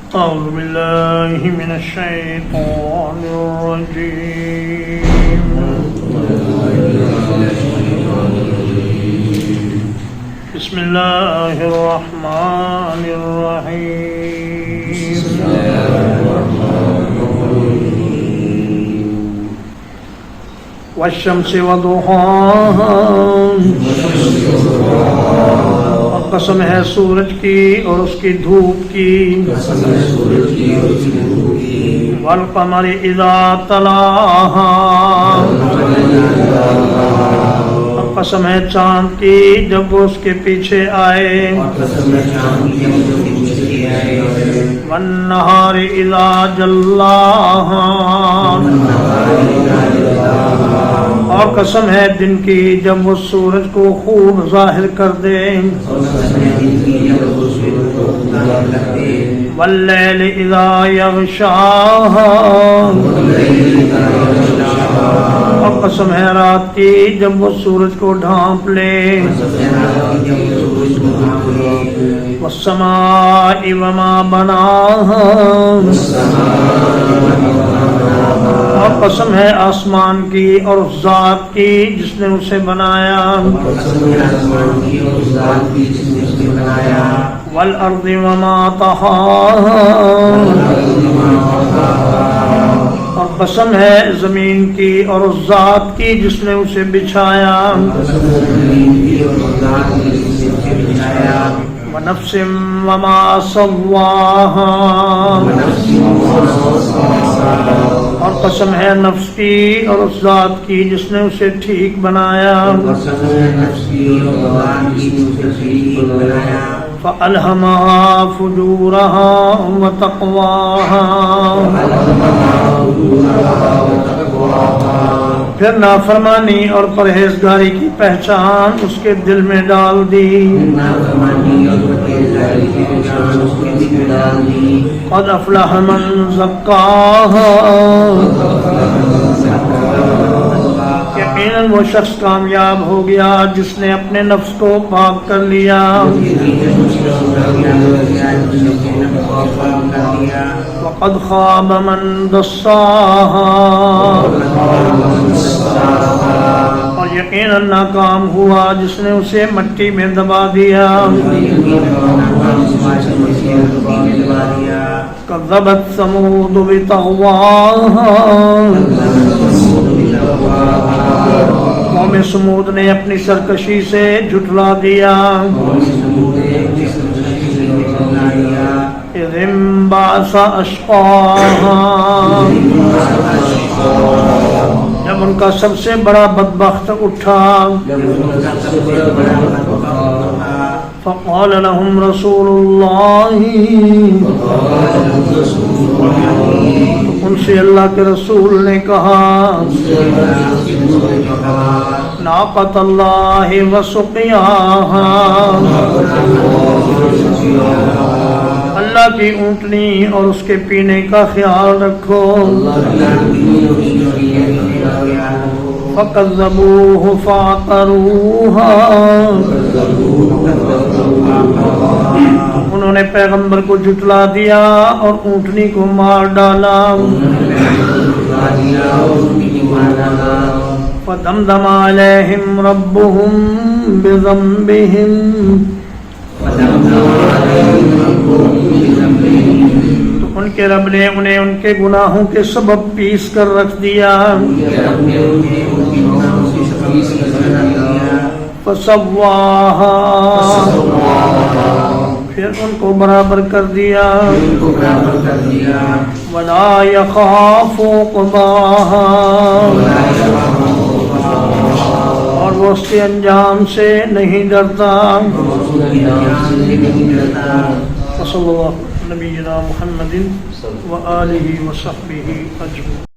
أعوذ بالله من الشيطان الرجيم بسم الله الرحمن الرحيم والشمس وضحاها قسم ہے سورج کی اور اس کی دھوپ کی والقمر اذا تلاها قسم ہے چاند کی جب وہ اس کے پیچھے آئے والنہار اذا جلاها اور قسم ہے دن کی جب وہ سورج کو خوب ظاہر کر دے واللیل اذا یغشاها اور قسم ہے رات کی جب وہ سورج کو ڈھانپ لے والسماء وما بناها اور قسم ہے آسمان کی اور اس ذات کی جس نے اسے بنایا والارض وما طحاها اور قسم ہے زمین کی اور اس ذات کی جس نے اسے بچھایا ونفس وما سواها اور قسم ہے نفس کی اور اس ذات کی جس نے اسے ٹھیک بنایا فألهمها فجورها وتقواها پھر نافرمانی اور پرہیزگاری کی پہچان اس کے دل میں ڈال دی قد افلح من زکاها یقیناً وہ شخص کامیاب ہو گیا جس نے اپنے نفس کو پاک کر لیا وقد خاب من دساها اور یقیناً ناکام ہوا جس نے اسے مٹی میں دبا دیا کذبت ثمود بطغواها قوم سمود نے اپنی سرکشی سے جھٹلا دیا اذ انبعث اشقاها جب ان کا سب سے بڑا بدبخت اٹھا فقال لهم رسول الله ان سے اللہ کے رسول نے کہا ناقۃ اللہ وسقیاها اللہ کی اونٹنی اور اس کے پینے کا خیال رکھو فَكَذَّبُوهُ فَعَقَرُوهَا انہوں نے پیغمبر کو جھٹلا دیا اور اونٹنی کو مار ڈالا فَدَمْدَمَ عَلَيْهِمْ رَبُّهُمْ بِذَنبِهِمْ تو ان کے رب نے انہیں ان کے گناہوں کے سبب پیس کر رکھ دیا فَسَوَّاهَا پھر ان کو برابر کر دیا وَلَا يَخَافُ عُقْبَاهَا اور وہ اس کے انجام سے نہیں ڈرتا صلی اللہ نبینا محمد وآلہ وصحبہ اجمعین.